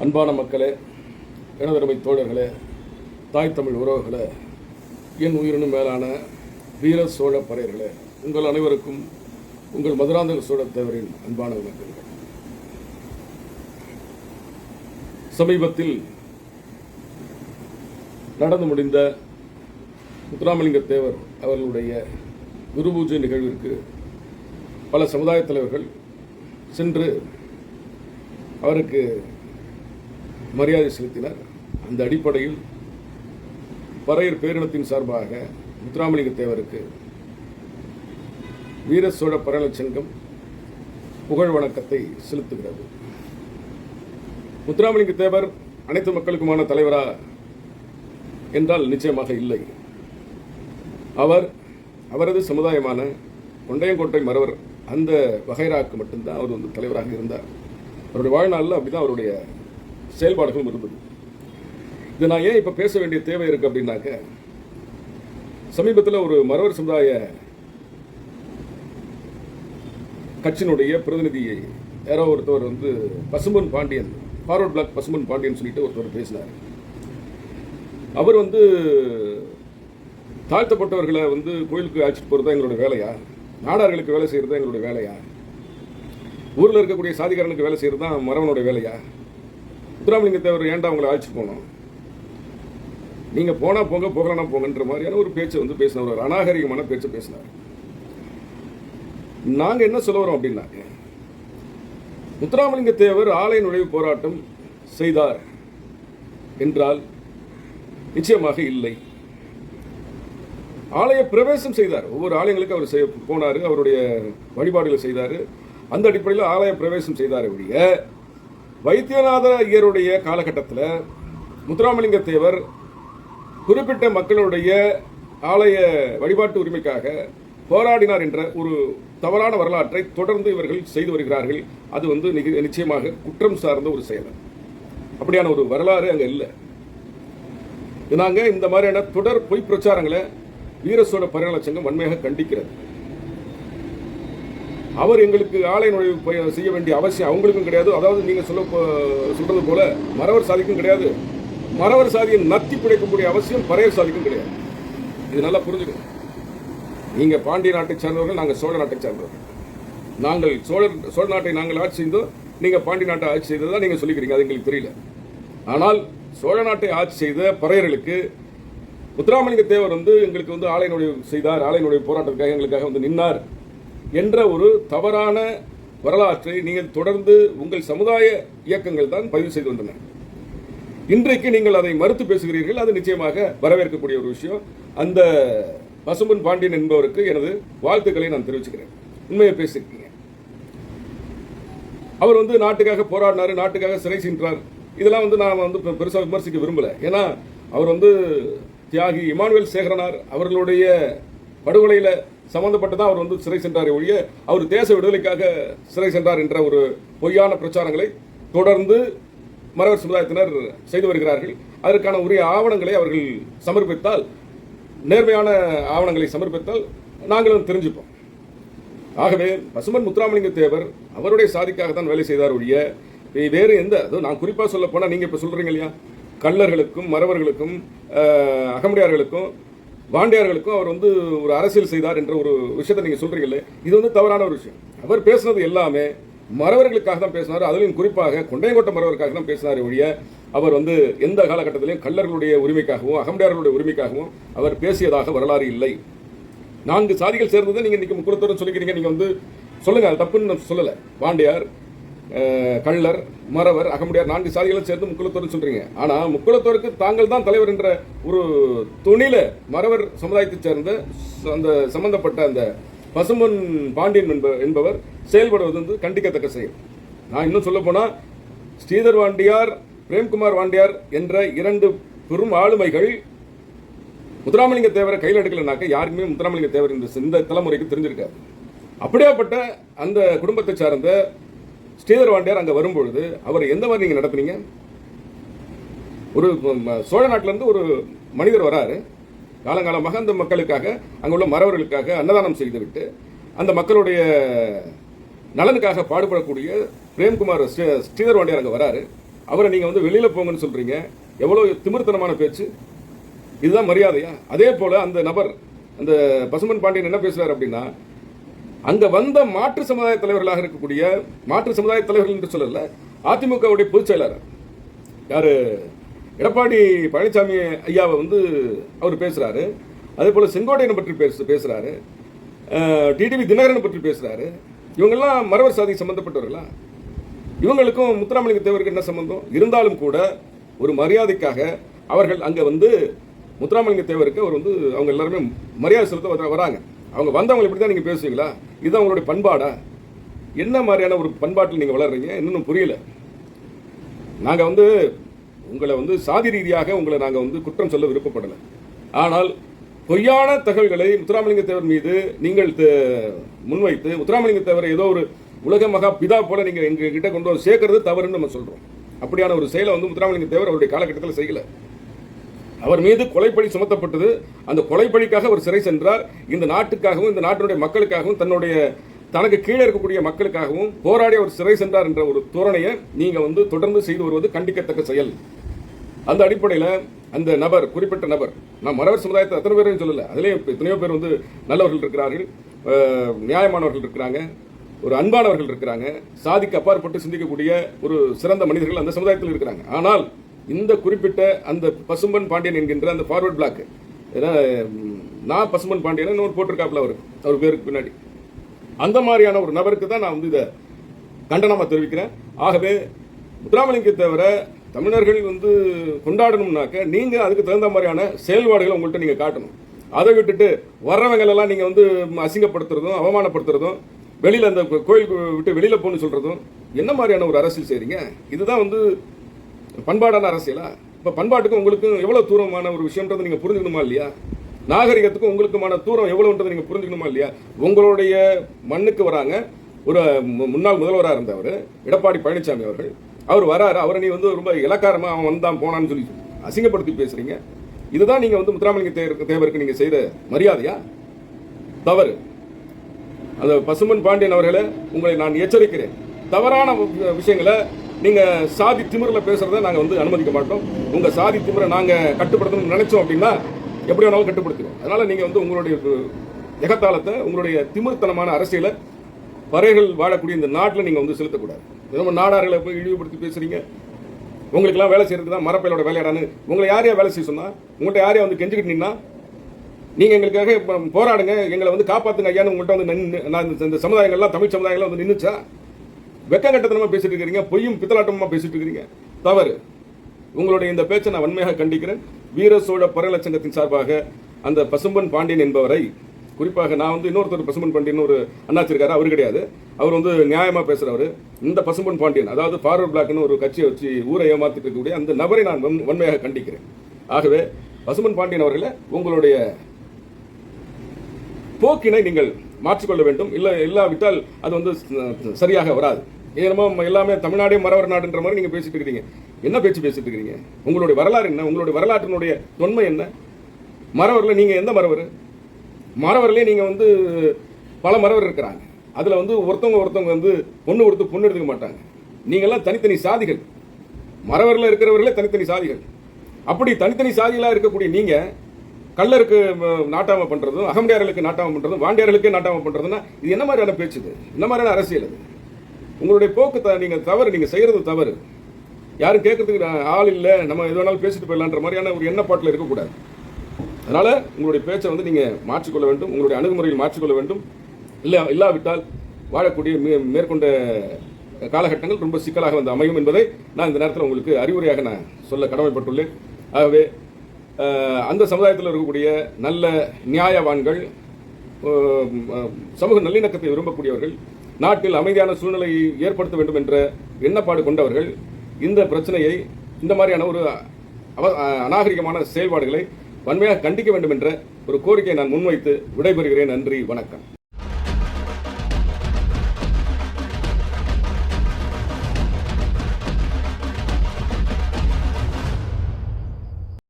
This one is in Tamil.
அன்பான மக்களே, எனதருமை தோழர்களே, தாய் தமிழ் உறவுகளே, என் உயிரினும் மேலான வீர சோழ பறையர்களே, உங்கள் அனைவருக்கும் உங்கள் மதுராந்தக சோழத் தேவரின் அன்பான வணக்கங்கள். சமீபத்தில் நடந்து முடிந்த முத்துராமலிங்க தேவர் அவர்களுடைய குரு பூஜை நிகழ்விற்கு பல சமுதாய தலைவர்கள் சென்று அவருக்கு மரியாதை செலுத்தினர். அந்த அடிப்படையில் பறையர் பேரினத்தின் சார்பாக முத்துராமலிங்க தேவருக்கு வீர சோழ பறையர் சங்கம் புகழ் வணக்கத்தை செலுத்துகிறது. முத்துராமலிங்க தேவர் அனைத்து மக்களுக்குமான தலைவரா என்றால் நிச்சயமாக இல்லை. அவரது சமுதாயமான கொண்டையங்கோட்டை மறவர் அந்த வகைராக்கு மட்டும்தான் அவர் தலைவராக இருந்தார். அவருடைய வாழ்நாளில் அப்படிதான் அவருடைய செயல்பாடுகளும் இருந்தது. இது நான் ஏன் இப்போ பேச வேண்டிய தேவை இருக்கு அப்படின்னாக்க, சமீபத்தில் ஒரு மறவர் சமுதாய கட்சியினுடைய பிரதிநிதியை யாரோ ஒருத்தவர் பசும்பொன் பாண்டியன், ஃபார்வர்ட் பிளாக் பசும்பொன் பாண்டியன் சொல்லிட்டு ஒருத்தர் பேசினார். அவர் தாழ்த்தப்பட்டவர்களை கோயிலுக்கு அழைச்சிட்டு போகிறது எங்களுடைய வேலையா, நாடார்களுக்கு வேலை செய்கிறது தான் எங்களுடைய வேலையா, ஊரில் இருக்கக்கூடிய சாதிகாரனுக்கு வேலை செய்கிறது தான் மறவனுடைய வேலையா, முத்துராமலிங்க தேவர் ஏன்டா அவங்களை அழைச்சிட்டு போனோம், நீங்கள் போனால் போங்க போகலன்னா போங்கன்ற மாதிரியான ஒரு பேச்சை பேசினார். ஒரு அநாகரிகமான பேச்சை பேசினார். நாங்கள் என்ன சொல்ல வரோம் அப்படின்னாக்க, முத்துராமலிங்க தேவர் ஆலய நுழைவு போராட்டம் செய்தார் என்றால் நிச்சயமாக இல்லை. ஆலய பிரவேசம் செய்தார். ஒவ்வொரு ஆலயங்களுக்கு அவர் போனார், அவருடைய வழிபாடுகளை செய்தார். அந்த அடிப்படையில் ஆலய பிரவேசம் செய்தார். வைத்தியநாத ஐயருடைய காலகட்டத்தில் முத்துராமலிங்க தேவர் குறிப்பிட்ட மக்களுடைய ஆலய வழிபாட்டு உரிமைக்காக போராடினார் என்ற ஒரு தவறான வரலாற்றை தொடர்ந்து இவர்கள் செய்து வருகிறார்கள். அது நிச்சயமாக குற்றம் சார்ந்த ஒரு செயல். அப்படியான ஒரு வரலாறு அங்கே இல்லை. நாங்கள் இந்த மாதிரியான தொடர் பொய் பிரச்சாரங்களை வீர சோழ பறையர் சங்கம் வன்மையாக கண்டிக்கிறது. அவர் எங்களுக்கு ஆலய நுழைவு செய்ய வேண்டிய அவசியம் அவங்களுக்கும் கிடையாது. அதாவது நீங்க சொல்றது போல மறவர் சாதிக்கும் கிடையாது. மறவர் சாதியை நத்தி பிழைக்கக்கூடிய அவசியம் பறையர் சாதிக்கும் கிடையாது. இது நல்லா புரிஞ்சுக்கணும். நீங்க பாண்டிய நாட்டை சார்ந்தவர்கள், நாங்கள் சோழ நாட்டை சார்ந்தவர்கள். நாங்கள் சோழ நாட்டை நாங்கள் ஆட்சி செய்தோம், நீங்க பாண்டிய நாட்டை ஆட்சி செய்ததான் நீங்க சொல்லிக்கிறீங்க. அது எங்களுக்கு தெரியல. ஆனால் சோழ நாட்டை ஆட்சி செய்த பறையர்களுக்கு முத்துராமலிங்க தேவர் எங்களுக்கு ஆலய நுழைவு செய்தார், ஆலய நுழைவு போராட்டத்துக்காக எங்களுக்காக நின்னார் என்ற ஒரு தவறான வரலாற்றை நீங்கள் தொடர்ந்து உங்கள் சமுதாய இயக்கங்கள் தான் பதிவு செய்து வந்தன. இன்றைக்கு நீங்கள் அதை மறுத்து பேசுகிறீர்கள். அது நிச்சயமாக வரவேற்கக்கூடிய ஒரு விஷயம். அந்த பசும்பொன் பாண்டியன் என்பவருக்கு எனது வாழ்த்துக்களை நான் தெரிவிச்சுக்கிறேன். உண்மையை பேசியிருக்கீங்க. அவர் நாட்டுக்காக போராடினார், நாட்டுக்காக சிறை சென்றார். இதெல்லாம் நான் பெருசாக விமர்சிக்க விரும்பல. ஏன்னா அவர் தியாகி இமானுவேல் சேகரனார் அவர்களுடைய படுகொலையில சம்பந்தப்பட்டுதான் அவர் சிறை சென்றார் ஒழிய அவர் தேச விடுதலைக்காக சிறை சென்றார் என்ற ஒரு பொய்யான பிரச்சாரங்களை தொடர்ந்து மறவர் சமுதாயத்தினர் செய்து வருகிறார்கள். அதற்கான உரிய ஆவணங்களை அவர்கள் சமர்ப்பித்தால், நேர்மையான ஆவணங்களை சமர்ப்பித்தால் நாங்களும் தெரிஞ்சுப்போம். ஆகவே பசும்பொன் முத்துராமலிங்க தேவர் அவருடைய சாதிக்காக தான் வேலை செய்தார் ஒழிய வேறு நான் குறிப்பா சொல்ல போனா, நீங்க இப்ப சொல்றீங்க இல்லையா, கள்ளர்களுக்கும் மறவர்களுக்கும் அகமுடையார்களுக்கும் வாண்டியார்களுக்கும் அவர் ஒரு அரசியல் செய்தார் என்ற ஒரு விஷயத்தை நீங்க சொல்றீங்களே, இது தவறான ஒரு விஷயம். அவர் பேசுனது எல்லாமே மறவர்களுக்காக தான் பேசினார். அதிலும் குறிப்பாக கொண்டையங்கோட்டை மறவர்களுக்காக தான் பேசினார் ஒழிய அவர் எந்த காலகட்டத்திலையும் கள்ளர்களுடைய உரிமைக்காகவும் அகமுடையார்களுடைய உரிமைக்காகவும் அவர் பேசியதாக வரலாறு இல்லை. 4 சாதிகள் சேர்ந்தது நீங்க இன்னைக்கு முக்குலத்தோர் சொல்லிக்கிறீங்க. நீங்க சொல்லுங்க, அது தப்புன்னு சொல்லல. வாண்டியார், கள்ளர், மறவர், அகமுடையார் 4 சாதிகளும் சேர்ந்து முக்குலத்தோர் சொல்றீங்க. ஆனா முக்குலத்தோருக்கு தாங்கள் தான் தலைவர் என்ற ஒரு துணில மறவர் சமுதாயத்தை சேர்ந்த அந்த சம்பந்தப்பட்ட அந்த பசும்பொன் பாண்டியன் என்பவர் செயல்படுவது கண்டிக்கத்தக்க செயல். நான் இன்னும் சொல்ல போனா, ஸ்ரீதர் வாண்டியார், பிரேம்குமார் வாண்டியார் என்ற 2 பெரும் ஆளுமைகள் முத்துராமலிங்க தேவரை கையில் எடுக்கலனாக்க யாருக்குமே முத்துராமலிங்க தேவர் இந்த தலைமுறைக்கு தெரிஞ்சிருக்காரு. அப்படியாப்பட்ட அந்த குடும்பத்தை சார்ந்த ஸ்ரீதர் வாண்டியார் அங்க வரும்பொழுது அவர் எந்த மாதிரி நீங்க நடத்துனீங்க? ஒரு சோழ நாட்டிலிருந்து ஒரு மனிதர் வராரு, காலங்காலமாக அந்த மக்களுக்காக, அங்குள்ள மறவர்களுக்காக அன்னதானம் செய்துவிட்டு அந்த மக்களுடைய நலனுக்காக பாடுபடக்கூடிய பிரேம்குமார் ஸ்ரீதர் வாண்டியார் அங்க வராரு. அவரை நீங்க வந்து வெளியில போங்கன்னு சொல்றீங்க. எவ்வளவு திமிர்த்தனமான பேச்சு! இதுதான் மரியாதையா? அதே போல அந்த நபர், அந்த பசும்பொன் பாண்டியன் என்ன பேசுறாரு அப்படின்னா, அங்க வந்த மாற்று சமுதாய தலைவர்களாக இருக்கக்கூடிய, மாற்று சமுதாய தலைவர்கள் என்று சொல்லல, அதிமுகவுடைய பொதுச் செயலாளர் யாரு, எடப்பாடி பழனிசாமி ஐயாவை வந்து அவர் பேசுறாரு. அதே போல செங்கோட்டையனை பற்றி பேசுறாரு, டிடிவி தினகரனை பற்றி பேசுறாரு. இவங்கெல்லாம் மறவர் சாதி சம்பந்தப்பட்டவர்களா? இவங்களுக்கும் முத்துராமலிங்க தேவருக்கு என்ன சம்பந்தம்? இருந்தாலும் கூட ஒரு மரியாதைக்காக அவர்கள் அங்க வந்து முத்துராமலிங்க தேவருக்கு அவர் வந்து அவங்க எல்லாருமே மரியாதை செலுத்த வராங்க. அவங்க வந்தவங்க இப்படி தான் நீங்க பேசுவீங்களா? இதுதான் உங்களுடைய பண்பாடா? என்ன மாதிரியான ஒரு பண்பாட்டில் நீங்க வளர்றீங்க? இன்னும் புரியல. நாங்க வந்து உங்களை வந்து சாதி ரீதியாக உங்களை நாங்க வந்து குற்றம் சொல்ல விருப்பப்படலை. ஆனால் பொய்யான தகவல்களை முத்துராமலிங்க தேவர் மீது நீங்கள் முன்வைத்து முத்துராமலிங்க தேவரை ஏதோ ஒரு உலக மகா பிதா போல நீங்க எங்க கிட்ட கொண்டு வந்து சேர்க்கறது தவறுன்னு நம்ம சொல்றோம். அப்படியான ஒரு செயலை வந்து முத்துராமலிங்க தேவர் அவருடைய காலகட்டத்தில் செய்யல. அவர் மீது கொலைப்பழி சுமத்தப்பட்டது. அந்த கொலைப்பழிக்காக அவர் சிறை சென்றார். இந்த நாட்டுக்காகவும் இந்த நாட்டினுடைய மக்களுக்காகவும் தன்னுடைய தனக்கு கீழே இருக்கக்கூடிய மக்களுக்காகவும் போராடி அவர் சிறை சென்றார் என்ற ஒரு தோரணையை நீங்க வந்து தொடர்ந்து செய்து வருவது கண்டிக்கத்தக்க செயல். அந்த அடிப்படையில் அந்த நபர், குறிப்பிட்ட நபர், நான் மறவர் சமுதாயத்தை அத்தனை பேரையும் சொல்லல, அதிலே எத்தனையோ பேர் வந்து நல்லவர்கள் இருக்கிறார்கள், நியாயமானவர்கள் இருக்கிறாங்க, ஒரு அன்பானவர்கள் இருக்கிறாங்க, சாதிக்கு அப்பாற்பட்டு சிந்திக்கக்கூடிய ஒரு சிறந்த மனிதர்கள் அந்த சமுதாயத்தில் இருக்கிறாங்க. ஆனால் இந்த குறிப்பிட்ட அந்த பசும்பொன் பாண்டியன் என்கின்ற அந்த ஃபார்வர்ட் பிளாக், ஏன்னா நான் பசும்பொன் பாண்டியன் ஒரு போட்டிருக்காப்புல அவர் பேருக்கு பின்னாடி, அந்த மாதிரியான ஒரு நபருக்கு தான் நான் வந்து இதை கண்டனமாக தெரிவிக்கிறேன். ஆகவே முத்துராமலிங்க தேவர தமிழர்கள் வந்து கொண்டாடணும்னாக்க நீங்க அதுக்கு தகுந்த மாதிரியான செயல்பாடுகளை உங்கள்கிட்ட நீங்க காட்டணும். அதை விட்டுட்டு வர்றவங்களெல்லாம் நீங்க வந்து அசிங்கப்படுத்துறதும் அவமானப்படுத்துறதும், வெளியில அந்த கோயிலுக்கு விட்டு வெளியில போகணும்னு சொல்றதும் என்ன மாதிரியான ஒரு அரசியல் செய்றீங்க? இதுதான் வந்து பண்பாடான அரசியலா? இப்ப பண்பாட்டுக்கும் உங்களுக்கும் எவ்வளவு தூரமான ஒரு விஷயம்ன்றதை நீங்க புரிஞ்சுக்கணுமா இல்லையா? நாகரிகத்துக்கும் உங்களுக்குமான தூரம் எவ்வளவுன்றதை நீங்க புரிஞ்சுக்கணுமா இல்லையா? உங்களுடைய மண்ணுக்கு வராங்க ஒரு முன்னாள் முதல்வராக இருந்தவர் எடப்பாடி பழனிசாமி அவர்கள், அவர் வராரு, அவரை நீ வந்து ரொம்ப இலக்காரமா அவன் வந்தான் போனான்னு சொல்லி அசிங்கப்படுத்தி பேசுறீங்க. இதுதான் நீங்க வந்து முத்துராமலிங்க தேவருக்கு நீங்க செய்த மரியாதையா? தவறு. அந்த பசும்பொன் பாண்டியன் அவர்களை உங்களை நான் எச்சரிக்கிறேன். தவறான விஷயங்களை நீங்க சாதி திமிரில் பேசுறதை நாங்க வந்து அனுமதிக்க மாட்டோம். உங்க சாதி திமிரை நாங்க கட்டுப்படுத்தணும்னு நினைச்சோம் அப்படின்னா எப்படி வேணாலும் கட்டுப்படுத்துவோம். அதனால நீங்க வந்து உங்களுடைய எகத்தாளத்தை, உங்களுடைய திமிர்த்தனமான அரசியலை பறைகள் வாழக்கூடிய இந்த நாட்டில் நீங்க வந்து செலுத்தக்கூடாது. நம்ம நாடார்களை போய் இழிவுபடுத்தி பேசுறீங்க. உங்களுக்கெல்லாம் வேலை செய்யறது தான் மரப்பையோட வேலையாடான்னு உங்களை யாரையா வேலை செய்ய சொன்னா? உங்கள்கிட்ட யாரையா வந்து கெஞ்சிக்கிட்டு நின்னா? நீங்க எங்களுக்காக போராடுங்க, எங்களை வந்து காப்பாத்துங்க ஐயான்னு உங்கள்கிட்ட வந்து இந்த சமுதாயங்கள்லாம், தமிழ் சமுதாயங்கள்லாம் வந்து நின்றுச்சா? வெக்கங்கட்டத்தனமா பேசிட்டு இருக்கிறீங்க, பொய்யும் பித்தலாட்டமா பேசிட்டு இருக்கிறீங்க. தவறு. உங்களுடைய இந்த பேச்சை நான் வன்மையாக கண்டிக்கிறேன். வீர சோழ பரலட்சங்கத்தின் சார்பாக அந்த பசும்பொன் பாண்டியன் என்பவரை, குறிப்பாக நான் வந்து இன்னொருத்தர் பசும்பொன் பாண்டியன் ஒரு அண்ணாச்சி இருக்காரு, அவர் கிடையாது, அவர் வந்து நியாயமா பேசுறவர். இந்த பசும்பொன் பாண்டியன், அதாவது ஃபார்வர்ட் பிளாக்னு ஒரு கட்சியை வச்சு ஊரை ஏமாத்திட்டு இருக்கக்கூடிய அந்த நபரை நான் வன்மையாக கண்டிக்கிறேன். ஆகவே பசும்பொன் பாண்டியன் அவர்களை உங்களுடைய போக்கினை நீங்கள் மாற்றிக்கொள்ள வேண்டும். இல்லாவிட்டால் அது வந்து சரியாக வராது. ஏன்னா எல்லாமே தமிழ்நாடே மறவர் நாடுன்ற மாதிரி நீங்க பேசிட்டு இருக்கீங்க. என்ன பேச்சு பேசிட்டு இருக்கீங்க? உங்களுடைய வரலாறு என்ன? உங்களுடைய வரலாற்றினுடைய தொன்மை என்ன? மறவர்ல நீங்க எந்த மறவர்? மறவர்லேயே நீங்க வந்து பல மறவர் இருக்கிறாங்க. அதுல வந்து ஒருத்தவங்க வந்து பொண்ணு கொடுத்து பொண்ணு எடுத்துக்க மாட்டாங்க. நீங்க எல்லாம் தனித்தனி சாதிகள். மறவர்ல இருக்கிறவர்களே தனித்தனி சாதிகள். அப்படி தனித்தனி சாதிகளா இருக்கக்கூடிய நீங்க கல்லருக்கு நாட்டாம பண்றதும், அகமடியார்களுக்கு நாட்டாம பண்றதும், வாண்டியார்களுக்கே நாட்டாம பண்றதுன்னா இது என்ன மாதிரியான பேச்சு? என்ன மாதிரியான அரசியல் அது? உங்களுடைய போக்கு நீங்க தவறு, நீங்க செய்யறது தவறு. யாரும் கேட்கறதுக்கு ஆள் இல்லை, நம்ம எது வேணாலும் பேசிட்டு போயிடலான்ற மாதிரியான ஒரு எண்ணப்பாட்டில் இருக்கக்கூடாது. அதனால உங்களுடைய பேச்சை வந்து நீங்க மாற்றிக்கொள்ள வேண்டும், உங்களுடைய அணுகுமுறையில் மாற்றிக்கொள்ள வேண்டும். இல்லாவிட்டால் வாழக்கூடிய மேற்கொண்ட காலகட்டங்கள் ரொம்ப சிக்கலாக வந்து அமையும் என்பதை நான் இந்த நேரத்தில் உங்களுக்கு அறிவுரையாக நான் சொல்ல கடமைப்பட்டுள்ளேன். ஆகவே அந்த சமுதாயத்தில் இருக்கக்கூடிய நல்ல நியாயவான்கள், சமூக நல்லிணக்கத்தை விரும்பக்கூடியவர்கள், நாட்டில் அமைதியான சூழ்நிலையை ஏற்படுத்த வேண்டும் என்ற எண்ணப்பாடு கொண்டவர்கள் இந்த பிரச்சனையை, இந்த மாதிரியான ஒரு அநாகரிகமான செயல்பாடுகளை வன்மையாக கண்டிக்க வேண்டும் என்ற ஒரு கோரிக்கையை நான் முன்வைத்து விடைபெறுகிறேன். நன்றி, வணக்கம்.